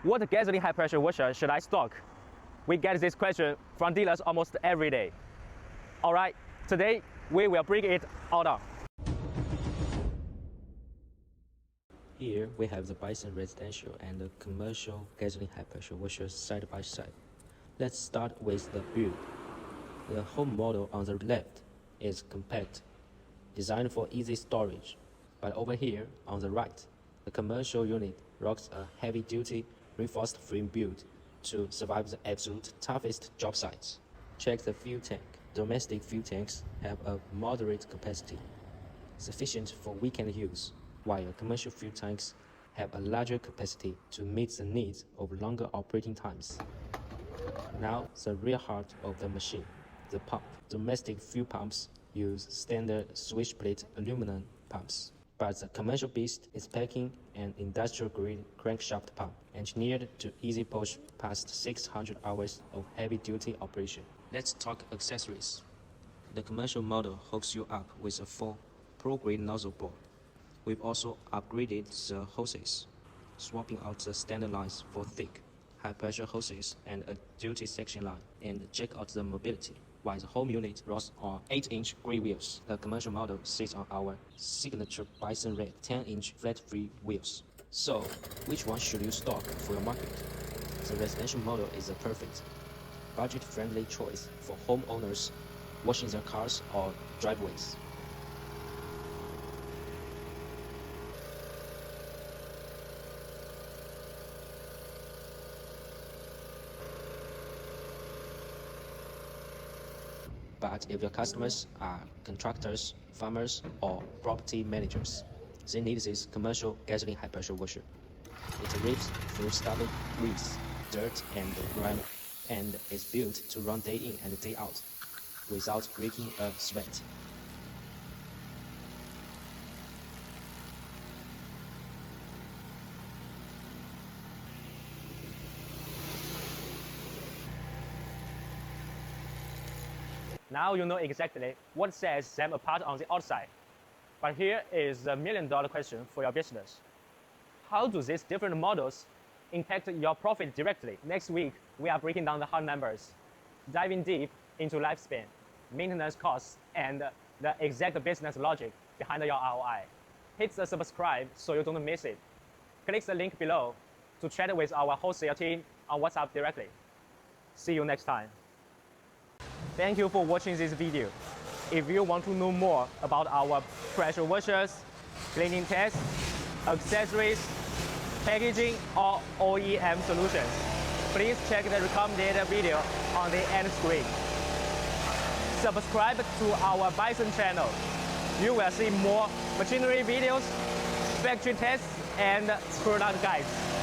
What gasoline high pressure washer should I stock? We get this question from dealers almost every day. Alright, today we will break it all down. Here we have the Bison residential and the commercial gasoline high pressure washers side by side. Let's start with the build. The home model on the left is compact, designed for easy storage. But over here on the right, the commercial unit rocks a heavy-duty reinforced frame build to survive the absolute toughest job sites. Check the fuel tank. Domestic fuel tanks have a moderate capacity, sufficient for weekend use, while commercial fuel tanks have a larger capacity to meet the needs of longer operating times. Now, the real heart of the machine, the pump. Domestic fuel pumps use standard switchblade aluminum pumps, but the commercial beast is packing an industrial-grade crankshaft pump, engineered to easy push past 600 hours of heavy-duty operation. Let's talk accessories. The commercial model hooks you up with a full pro-grade nozzle bore. We've also upgraded the hoses, swapping out the standard lines for thick, high-pressure hoses and a duty section line, and check out the mobility. While the home unit runs on 8-inch gray wheels, the commercial model sits on our signature Bison red 10-inch flat-free wheels. So, which one should you stock for your market? The residential model is a perfect, budget-friendly choice for homeowners washing their cars or driveways. But if your customers are contractors, farmers, or property managers, they need this commercial gasoline high-pressure washer. It rips through stubble, grease, dirt, and grime, and is built to run day in and day out without breaking a sweat. Now you know exactly what sets them apart on the outside. But here is the million-dollar question for your business. How do these different models impact your profit directly? Next week, we are breaking down the hard numbers, diving deep into lifespan, maintenance costs, and the exact business logic behind your ROI. Hit the subscribe so you don't miss it. Click the link below to chat with our wholesale team on WhatsApp directly. See you next time. Thank you for watching this video. If you want to know more about our pressure washers, cleaning tests, accessories, packaging, or OEM solutions, please check the recommended video on the end screen. Subscribe to our Bison channel. You will see more machinery videos, factory tests, and product guides.